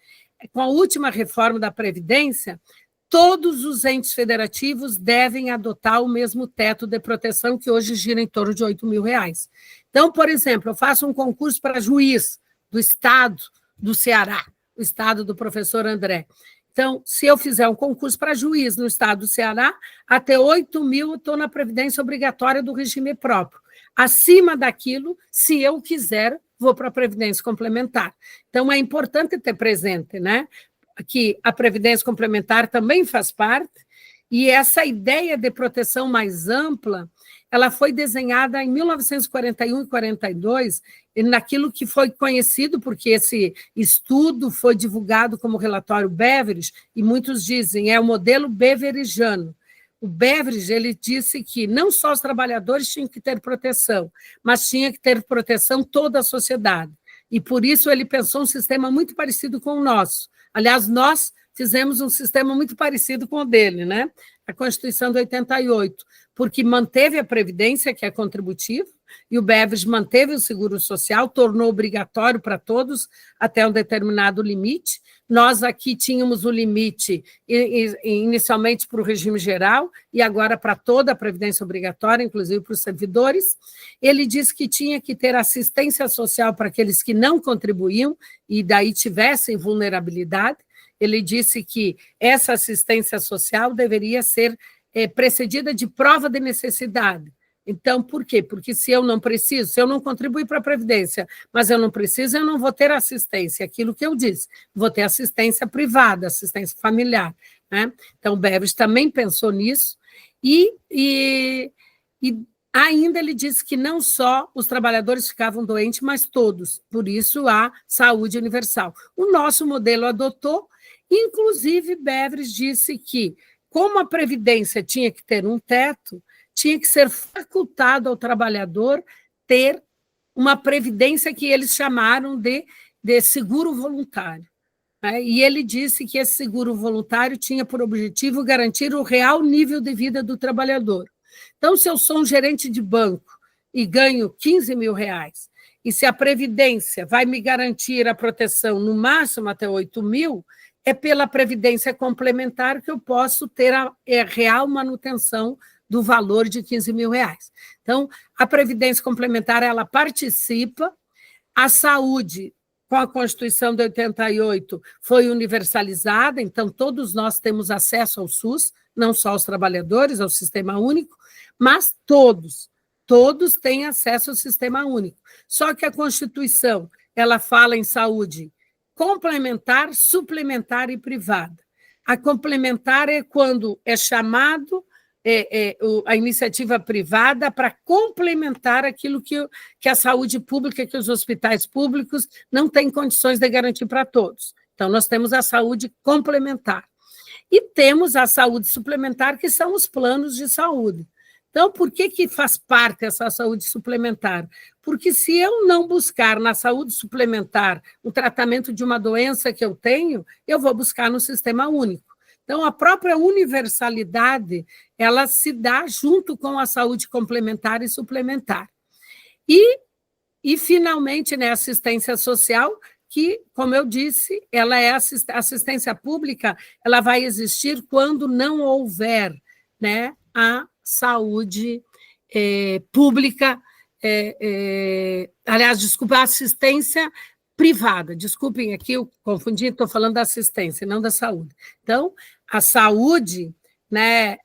B: com a última reforma da Previdência, todos os entes federativos devem adotar o mesmo teto de proteção, que hoje gira em torno de R$ 8.000. Então, por exemplo, eu faço um concurso para juiz do estado do Ceará, o estado do professor André. Então, se eu fizer um concurso para juiz no estado do Ceará, até 8.000 eu estou na previdência obrigatória do regime próprio. Acima daquilo, se eu quiser, vou para a previdência complementar. Então, é importante ter presente, né, que a previdência complementar também faz parte, e essa ideia de proteção mais ampla, ela foi desenhada em 1941 e 42, naquilo que foi conhecido, porque esse estudo foi divulgado como relatório Beveridge, e muitos dizem, é o modelo beverigiano. O Beveridge, ele disse que não só os trabalhadores tinham que ter proteção, mas tinha que ter proteção toda a sociedade. E por isso ele pensou um sistema muito parecido com o nosso. Aliás, nós fizemos um sistema muito parecido com o dele, né? A Constituição de 88, porque manteve a Previdência, que é contributiva, e o Beveridge manteve o seguro social, tornou obrigatório para todos até um determinado limite. Nós aqui tínhamos o limite inicialmente para o regime geral e agora para toda a Previdência obrigatória, inclusive para os servidores. Ele disse que tinha que ter assistência social para aqueles que não contribuíam e daí tivessem vulnerabilidade. Ele disse que essa assistência social deveria ser precedida de prova de necessidade. Então, por quê? Porque se eu não preciso, se eu não contribuir para a Previdência, mas eu não preciso, eu não vou ter assistência, aquilo que eu disse, vou ter assistência privada, assistência familiar, né? Então, o Beveridge também pensou nisso, e ainda ele disse que não só os trabalhadores ficavam doentes, mas todos, por isso a saúde universal. O nosso modelo adotou, inclusive Beveridge disse que, como a Previdência tinha que ter um teto, tinha que ser facultado ao trabalhador ter uma previdência que eles chamaram de seguro voluntário, né? E ele disse que esse seguro voluntário tinha por objetivo garantir o real nível de vida do trabalhador. Então, se eu sou um gerente de banco e ganho R$ 15.000, e se a Previdência vai me garantir a proteção no máximo até 8.000, é pela Previdência complementar que eu posso ter a real manutenção do valor de R$ 15.000. Então, a Previdência Complementar, ela participa, a saúde, com a Constituição de 88, foi universalizada, então todos nós temos acesso ao SUS, não só os trabalhadores, ao Sistema Único, mas todos têm acesso ao Sistema Único. Só que a Constituição, ela fala em saúde complementar, suplementar e privada. A complementar é quando é chamado a iniciativa privada para complementar aquilo que a saúde pública, que os hospitais públicos não têm condições de garantir para todos. Então, nós temos a saúde complementar. E temos a saúde suplementar, que são os planos de saúde. Então, por que faz parte essa saúde suplementar? Porque se eu não buscar na saúde suplementar o tratamento de uma doença que eu tenho, eu vou buscar no sistema único. Então, a própria universalidade, ela se dá junto com a saúde complementar e suplementar. E finalmente, né, assistência social, que, como eu disse, ela é assistência pública, ela vai existir quando não houver, né, a saúde pública, aliás, desculpa, a assistência privada. Desculpem aqui, eu confundi, estou falando da assistência, não da saúde. Então, a saúde, né,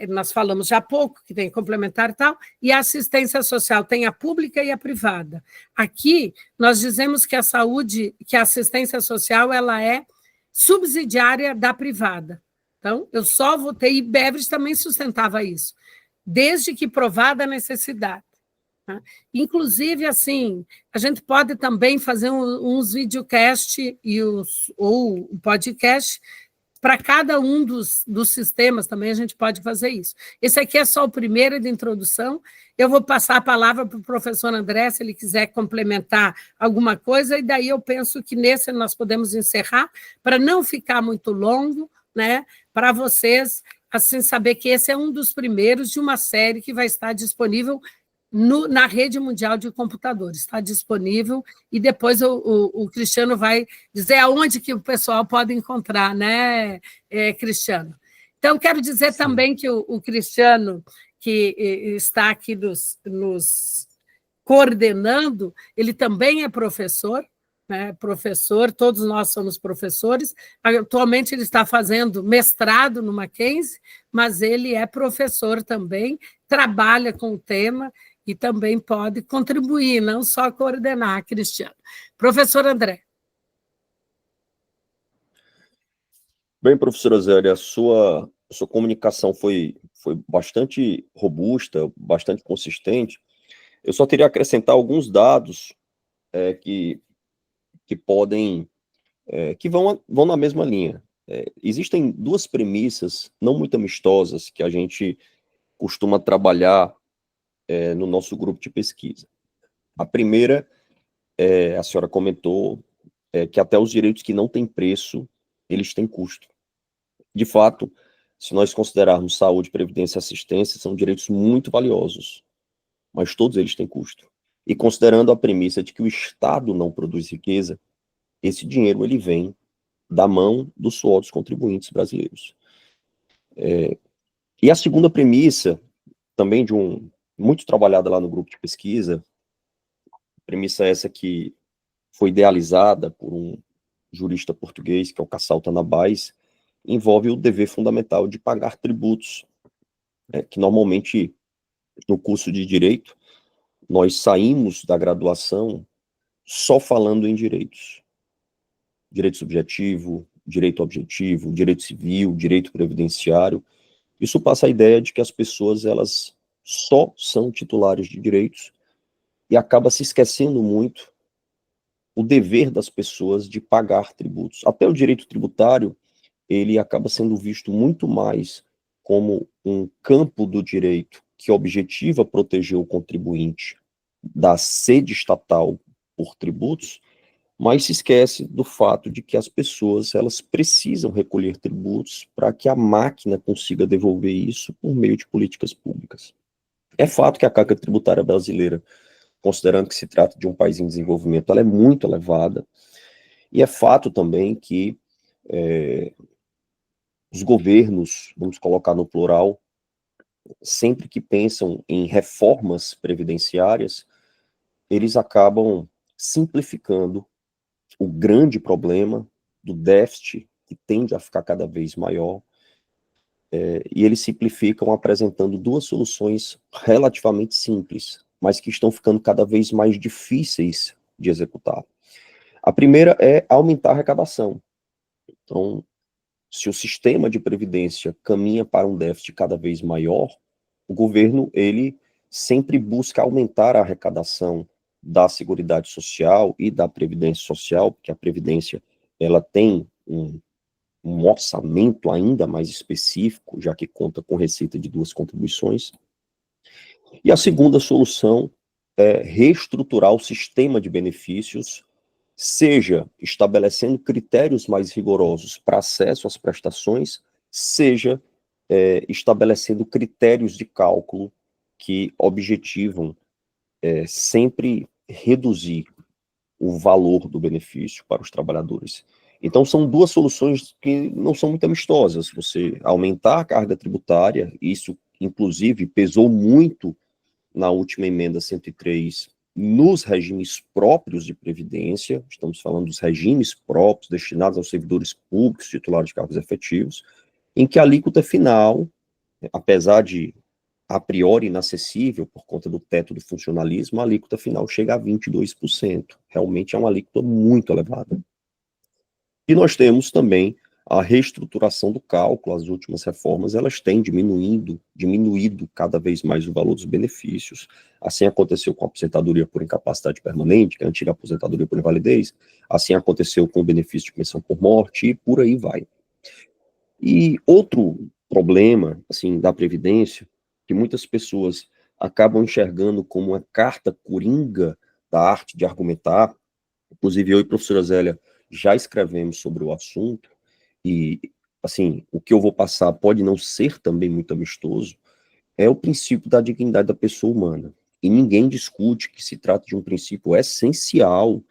B: nós falamos já há pouco, que tem complementar e tal, e a assistência social tem a pública e a privada. Aqui, nós dizemos que a saúde, que a assistência social, ela é subsidiária da privada. Então, eu só votei, e Beveridge também sustentava isso, desde que provada a necessidade. Tá? Inclusive, assim, a gente pode também fazer uns videocast ou um podcast para cada um dos sistemas, também a gente pode fazer isso. Esse aqui é só o primeiro de introdução. Eu vou passar a palavra para o professor André, se ele quiser complementar alguma coisa, e daí eu penso que nesse nós podemos encerrar, para não ficar muito longo, né, para vocês assim, saber que esse é um dos primeiros de uma série que vai estar disponível na rede mundial de computadores, está disponível, e depois o Cristiano vai dizer aonde que o pessoal pode encontrar, né, Cristiano? Então, quero dizer Sim. também que o Cristiano, que está aqui nos coordenando, ele também é professor, né, professor, todos nós somos professores. Atualmente ele está fazendo mestrado no Mackenzie, mas ele é professor também, trabalha com o tema e também pode contribuir, não só coordenar, Cristiano. Professor André.
C: Bem, professora Zélia, a sua comunicação foi bastante robusta, bastante consistente. Eu só teria que acrescentar alguns dados que podem, que vão na mesma linha. Existem duas premissas não muito amistosas que a gente costuma trabalhar no nosso grupo de pesquisa. A primeira, a senhora comentou, que até os direitos que não têm preço, eles têm custo. De fato, se nós considerarmos saúde, previdência e assistência, são direitos muito valiosos, mas todos eles têm custo. E considerando a premissa de que o Estado não produz riqueza, esse dinheiro ele vem da mão do suor dos contribuintes brasileiros. E a segunda premissa, também muito trabalhada lá no grupo de pesquisa, premissa essa que foi idealizada por um jurista português, que é o Cassal Tanabás, envolve o dever fundamental de pagar tributos, que normalmente, no curso de Direito, nós saímos da graduação só falando em direitos. Direito subjetivo, direito objetivo, direito civil, direito previdenciário. Isso passa a ideia de que as pessoas, elas só são titulares de direitos e acaba se esquecendo muito o dever das pessoas de pagar tributos. Até o direito tributário, ele acaba sendo visto muito mais como um campo do direito que objetiva proteger o contribuinte da sede estatal por tributos, mas se esquece do fato de que as pessoas, elas precisam recolher tributos para que a máquina consiga devolver isso por meio de políticas públicas. É fato que a carga tributária brasileira, considerando que se trata de um país em desenvolvimento, ela é muito elevada, e é fato também que os governos, vamos colocar no plural, sempre que pensam em reformas previdenciárias, eles acabam simplificando o grande problema do déficit, que tende a ficar cada vez maior, e eles simplificam apresentando duas soluções relativamente simples, mas que estão ficando cada vez mais difíceis de executar. A primeira é aumentar a arrecadação. Então, se o sistema de previdência caminha para um déficit cada vez maior, o governo, ele sempre busca aumentar a arrecadação da Seguridade Social e da Previdência Social, porque a Previdência, ela tem um um orçamento ainda mais específico, já que conta com receita de 2 contribuições. E a segunda solução é reestruturar o sistema de benefícios, seja estabelecendo critérios mais rigorosos para acesso às prestações, seja estabelecendo critérios de cálculo que objetivam sempre reduzir o valor do benefício para os trabalhadores. Então, são duas soluções que não são muito amistosas. Você aumentar a carga tributária, isso, inclusive, pesou muito na última emenda 103, nos regimes próprios de previdência, estamos falando dos regimes próprios destinados aos servidores públicos, titulares de cargos efetivos, em que a alíquota final, apesar de a priori inacessível por conta do teto do funcionalismo, a alíquota final chega a 22%. Realmente é uma alíquota muito elevada. E nós temos também a reestruturação do cálculo. As últimas reformas, elas têm diminuído cada vez mais o valor dos benefícios. Assim aconteceu com a aposentadoria por incapacidade permanente, que é a antiga aposentadoria por invalidez, assim aconteceu com o benefício de pensão por morte, e por aí vai. E outro problema, assim, da Previdência, que muitas pessoas acabam enxergando como uma carta coringa da arte de argumentar, inclusive eu e a professora Zélia já escrevemos sobre o assunto, e, assim, o que eu vou passar pode não ser também muito amistoso, é o princípio da dignidade da pessoa humana. E ninguém discute que se trata de um princípio essencial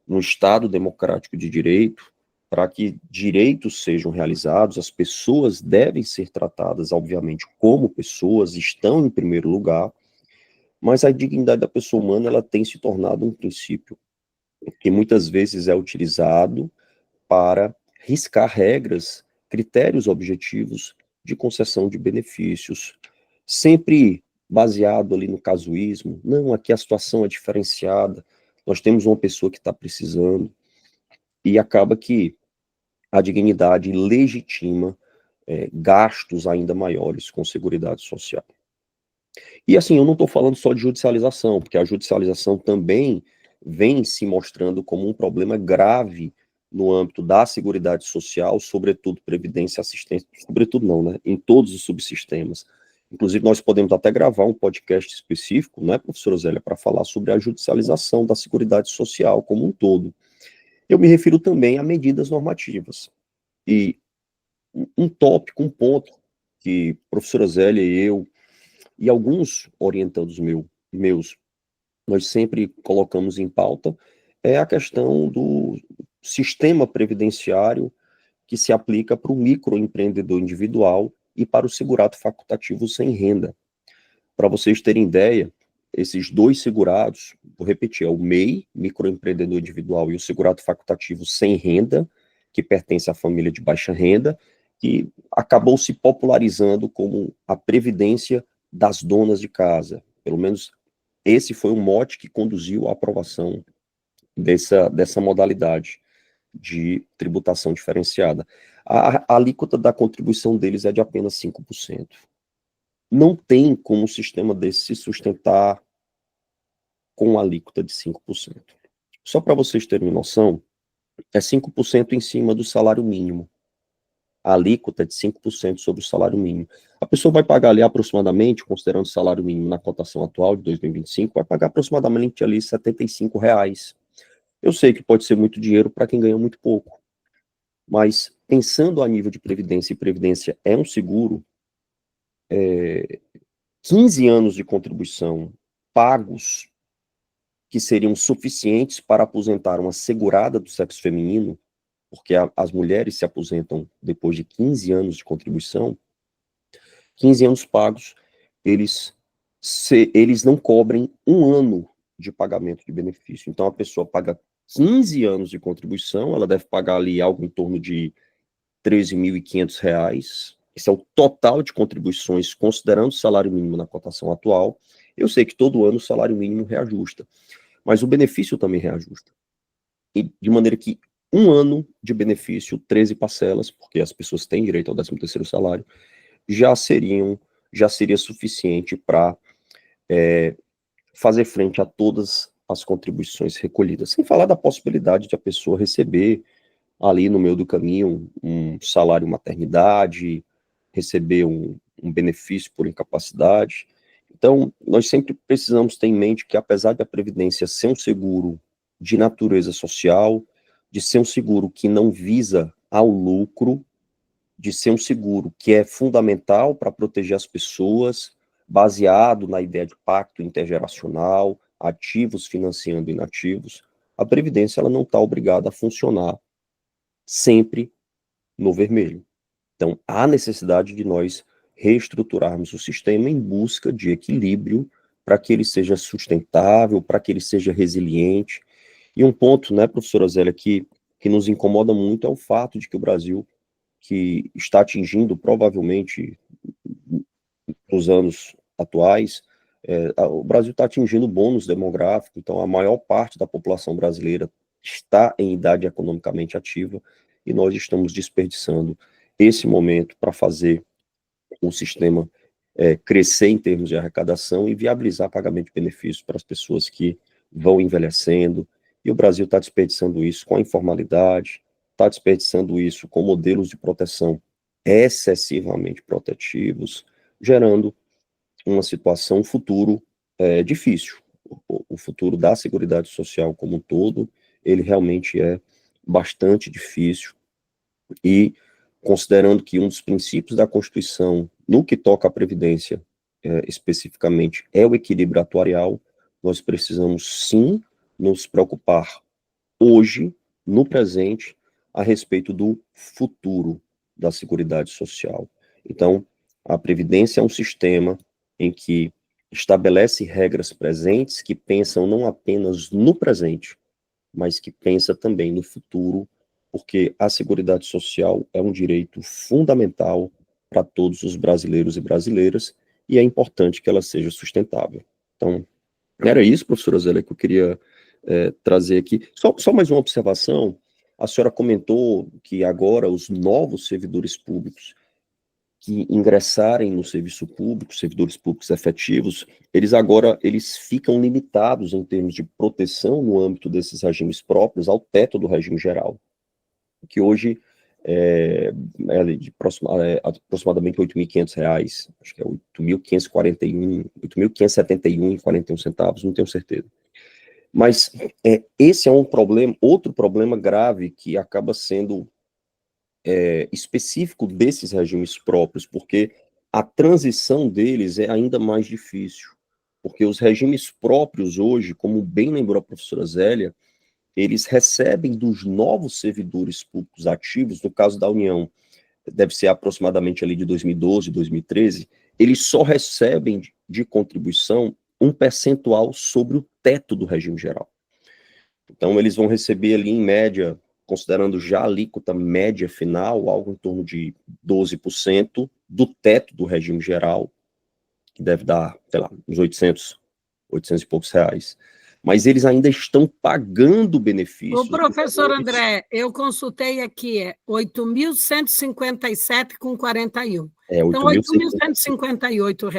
C: no Estado democrático de direito. Para que direitos sejam realizados, as pessoas devem ser tratadas, obviamente, como pessoas, estão em primeiro lugar, mas a dignidade da pessoa humana, ela tem se tornado um princípio que muitas vezes é utilizado para riscar regras, critérios objetivos de concessão de benefícios, sempre baseado ali no casuísmo. Não, aqui a situação é diferenciada, nós temos uma pessoa que está precisando, e acaba que a dignidade legitima gastos ainda maiores com Seguridade Social. E assim, eu não estou falando só de judicialização, porque a judicialização também vem se mostrando como um problema grave no âmbito da Seguridade Social, sobretudo Previdência e Assistência, sobretudo não, né, em todos os subsistemas. Inclusive, nós podemos até gravar um podcast específico, né, professora Zélia, para falar sobre a judicialização da Seguridade Social como um todo. Eu me refiro também a medidas normativas. E um tópico, um ponto que a professora Zélia e eu, e alguns orientandos meus, nós sempre colocamos em pauta, é a questão do sistema previdenciário que se aplica para o microempreendedor individual e para o segurado facultativo sem renda. Para vocês terem ideia, esses dois segurados, vou repetir, é o MEI, microempreendedor individual, e o segurado facultativo sem renda, que pertence à família de baixa renda, que acabou se popularizando como a previdência das donas de casa. Pelo menos esse foi o mote que conduziu à aprovação dessa modalidade de tributação diferenciada. A alíquota da contribuição deles é de apenas 5%. Não tem como um sistema desse se sustentar com a alíquota de 5%. Só para vocês terem noção, é 5% em cima do salário mínimo. A alíquota é de 5% sobre o salário mínimo. A pessoa vai pagar ali aproximadamente, considerando o salário mínimo na cotação atual de 2025, vai pagar aproximadamente ali R$75. Eu sei que pode ser muito dinheiro para quem ganha muito pouco, mas pensando a nível de previdência, e previdência é um seguro, 15 anos de contribuição pagos, que seriam suficientes para aposentar uma segurada do sexo feminino, porque as mulheres se aposentam depois de 15 anos de contribuição, 15 anos pagos, eles não cobrem um ano de pagamento de benefício. Então, a pessoa paga 15 anos de contribuição, ela deve pagar ali algo em torno de R$13.500. Esse é o total de contribuições, considerando o salário mínimo na cotação atual. Eu sei que todo ano o salário mínimo reajusta, mas o benefício também reajusta. E de maneira que um ano de benefício, 13 parcelas, porque as pessoas têm direito ao 13º salário, já seria suficiente para fazer frente a todas as contribuições recolhidas. Sem falar da possibilidade de a pessoa receber ali no meio do caminho um salário maternidade, receber um benefício por incapacidade. Então, nós sempre precisamos ter em mente que, apesar da Previdência ser um seguro de natureza social, de ser um seguro que não visa ao lucro, de ser um seguro que é fundamental para proteger as pessoas, baseado na ideia de pacto intergeracional, ativos financiando inativos, a Previdência ela não está obrigada a funcionar sempre no vermelho. Então, há necessidade de nós reestruturarmos o sistema em busca de equilíbrio para que ele seja sustentável, para que ele seja resiliente. E um ponto, né, professora Zélia, que nos incomoda muito é o fato de que o Brasil, que está atingindo provavelmente nos anos atuais, o Brasil está atingindo bônus demográfico, então a maior parte da população brasileira está em idade economicamente ativa e nós estamos desperdiçando esse momento para fazer o sistema crescer em termos de arrecadação e viabilizar pagamento de benefícios para as pessoas que vão envelhecendo, e o Brasil está desperdiçando isso com a informalidade, está desperdiçando isso com modelos de proteção excessivamente protetivos, gerando uma situação, um futuro difícil. O futuro da Seguridade Social como um todo, ele realmente é bastante difícil, e considerando que um dos princípios da Constituição, no que toca à Previdência, especificamente, é o equilíbrio atuarial, nós precisamos sim nos preocupar hoje, no presente, a respeito do futuro da Seguridade Social. Então, a Previdência é um sistema em que estabelece regras presentes que pensam não apenas no presente, mas que pensa também no futuro, porque a Seguridade Social é um direito fundamental para todos os brasileiros e brasileiras, e é importante que ela seja sustentável. Então, era isso, professora Zélia, que eu queria trazer aqui. Só mais uma observação, a senhora comentou que agora os novos servidores públicos que ingressarem no serviço público, servidores públicos efetivos, eles ficam limitados em termos de proteção no âmbito desses regimes próprios ao teto do regime geral, que hoje é de aproximadamente R$ 8.500, acho que é 8.571,41 centavos, não tenho certeza. Mas esse é um problema, outro problema grave que acaba sendo específico desses regimes próprios, porque a transição deles é ainda mais difícil, porque os regimes próprios hoje, como bem lembrou a professora Zélia, eles recebem dos novos servidores públicos ativos, no caso da União, deve ser aproximadamente ali de 2012, 2013, eles só recebem de contribuição um percentual sobre o teto do regime geral. Então, eles vão receber ali, em média, considerando já a alíquota média final, algo em torno de 12% do teto do regime geral, que deve dar, sei lá, uns 800 e poucos reais. Mas eles ainda estão pagando benefícios.
B: Ô, professor André, eu consultei aqui, é 8.157,41. Então, R$ 8.158.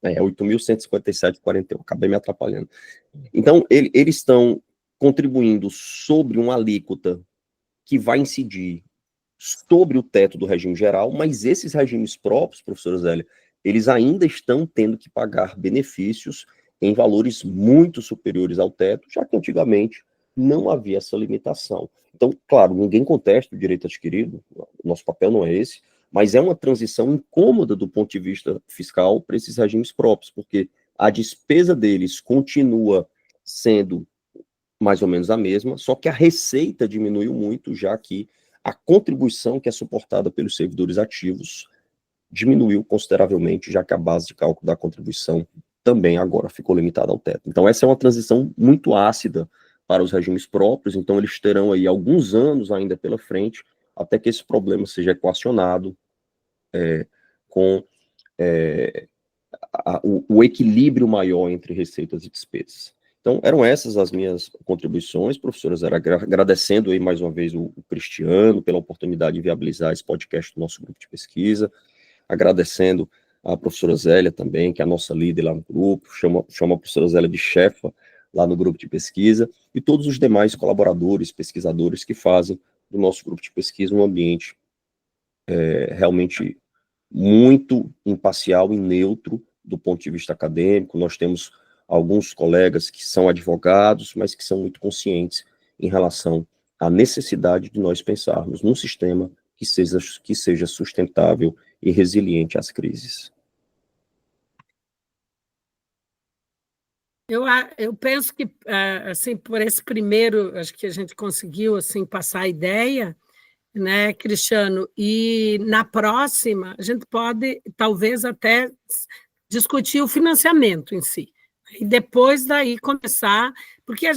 C: É, 8.157,41. Acabei me atrapalhando. Então, eles estão contribuindo sobre uma alíquota que vai incidir sobre o teto do regime geral, mas esses regimes próprios, professora Zélia, eles ainda estão tendo que pagar benefícios em valores muito superiores ao teto, já que antigamente não havia essa limitação. Então, claro, ninguém contesta o direito adquirido, nosso papel não é esse, mas é uma transição incômoda do ponto de vista fiscal para esses regimes próprios, porque a despesa deles continua sendo mais ou menos a mesma, só que a receita diminuiu muito, já que a contribuição que é suportada pelos servidores ativos diminuiu consideravelmente, já que a base de cálculo da contribuição também agora ficou limitada ao teto. Então, essa é uma transição muito ácida para os regimes próprios, então eles terão aí alguns anos ainda pela frente, até que esse problema seja equacionado com o equilíbrio maior entre receitas e despesas. Então, eram essas as minhas contribuições, professoras, agradecendo aí mais uma vez o Cristiano pela oportunidade de viabilizar esse podcast do nosso grupo de pesquisa, agradecendo a professora Zélia também, que é a nossa líder lá no grupo, chama a professora Zélia de chefa lá no grupo de pesquisa, e todos os demais colaboradores, pesquisadores que fazem do nosso grupo de pesquisa um ambiente realmente muito imparcial e neutro do ponto de vista acadêmico. Nós temos alguns colegas que são advogados, mas que são muito conscientes em relação à necessidade de nós pensarmos num sistema que seja sustentável e resiliente às crises.
B: Eu penso que, assim, por esse primeiro, acho que a gente conseguiu assim, passar a ideia, né, Cristiano? E na próxima, a gente pode, talvez, até discutir o financiamento em si. E depois daí começar, porque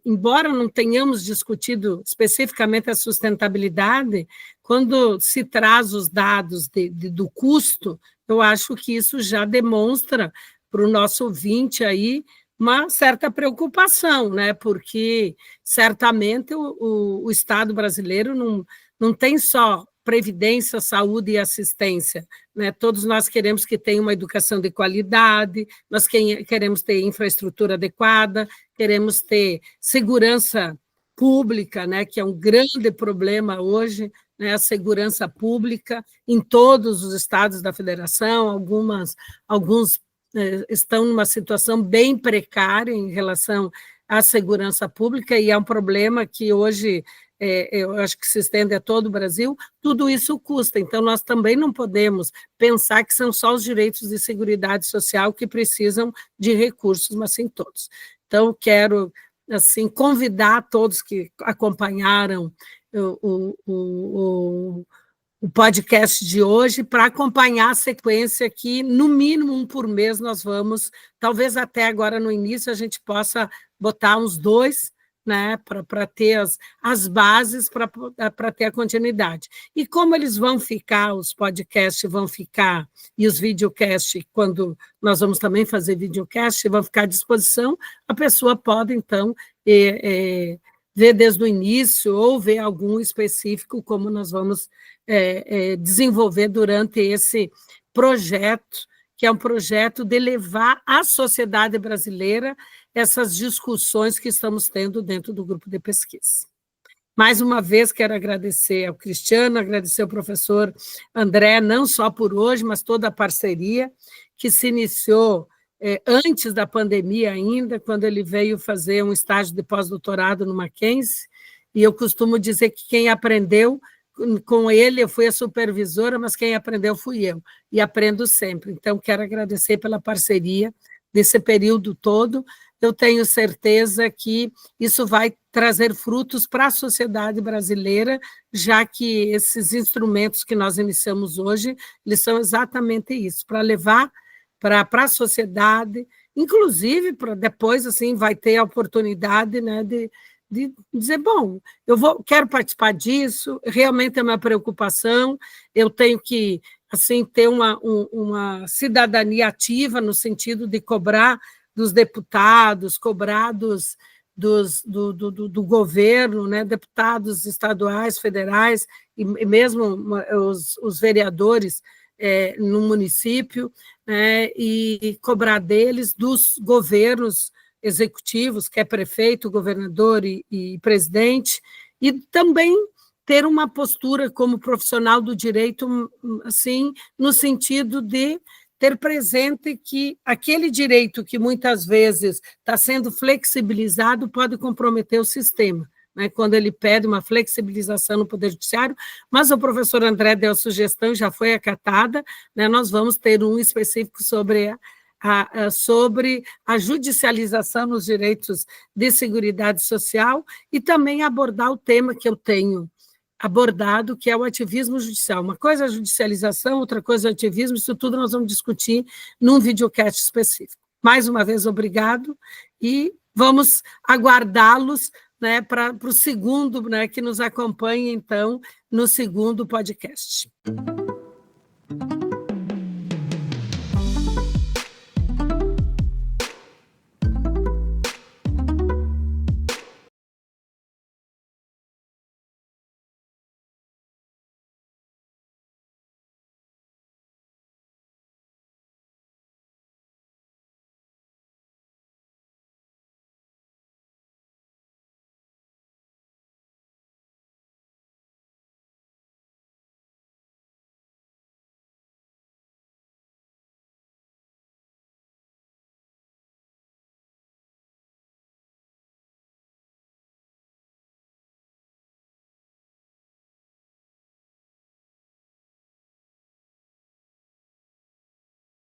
B: embora não tenhamos discutido especificamente a sustentabilidade, quando se traz os dados do custo, eu acho que isso já demonstra para o nosso ouvinte aí uma certa preocupação, né? Porque certamente o Estado brasileiro não tem só previdência, saúde e assistência, né? Todos nós queremos que tenha uma educação de qualidade, nós queremos ter infraestrutura adequada, queremos ter segurança pública, né? Que é um grande problema hoje, né? A segurança pública em todos os estados da federação, alguns estão numa situação bem precária em relação à segurança pública, e é um problema que hoje eu acho que se estende a todo o Brasil. Tudo isso custa, então nós também não podemos pensar que são só os direitos de seguridade social que precisam de recursos, mas sim todos. Então, quero assim, convidar todos que acompanharam o podcast de hoje para acompanhar a sequência que, no mínimo, um por mês, nós vamos, talvez até agora no início, a gente possa botar uns 2, né, para ter as bases, para ter a continuidade. E como eles vão ficar, os podcasts vão ficar, e os videocasts, quando nós vamos também fazer videocast, vão ficar à disposição, a pessoa pode, então, ver desde o início ou ver algum específico, como nós vamos desenvolver durante esse projeto, que é um projeto de levar à sociedade brasileira essas discussões que estamos tendo dentro do grupo de pesquisa. Mais uma vez, quero agradecer ao Cristiano, agradecer ao professor André, não só por hoje, mas toda a parceria que se iniciou antes da pandemia ainda, quando ele veio fazer um estágio de pós-doutorado no Mackenzie, e eu costumo dizer que quem aprendeu com ele, eu fui a supervisora, mas quem aprendeu fui eu, e aprendo sempre. Então, quero agradecer pela parceria desse período todo. Eu tenho certeza que isso vai trazer frutos para a sociedade brasileira, já que esses instrumentos que nós iniciamos hoje, eles são exatamente isso, para levar para a sociedade, inclusive, para depois, assim, vai ter a oportunidade, né, de dizer, bom, quero participar disso, realmente é uma preocupação, eu tenho que, assim, ter uma cidadania ativa, no sentido de cobrar dos deputados, cobrar do governo, né, deputados estaduais, federais, e mesmo os vereadores no município, né, e cobrar deles, dos governos executivos, que é prefeito, governador e presidente, e também ter uma postura como profissional do direito, assim, no sentido de ter presente que aquele direito que muitas vezes está sendo flexibilizado pode comprometer o sistema, né, quando ele pede uma flexibilização no Poder Judiciário, mas o professor André deu a sugestão e já foi acatada, né, nós vamos ter um específico sobre a judicialização nos direitos de seguridade social e também abordar o tema que eu tenho abordado, que é o ativismo judicial. Uma coisa é a judicialização, outra coisa é o ativismo, isso tudo nós vamos discutir num videocast específico. Mais uma vez, obrigado, e vamos aguardá-los, né, para o segundo, né, que nos acompanhe, então, no segundo podcast.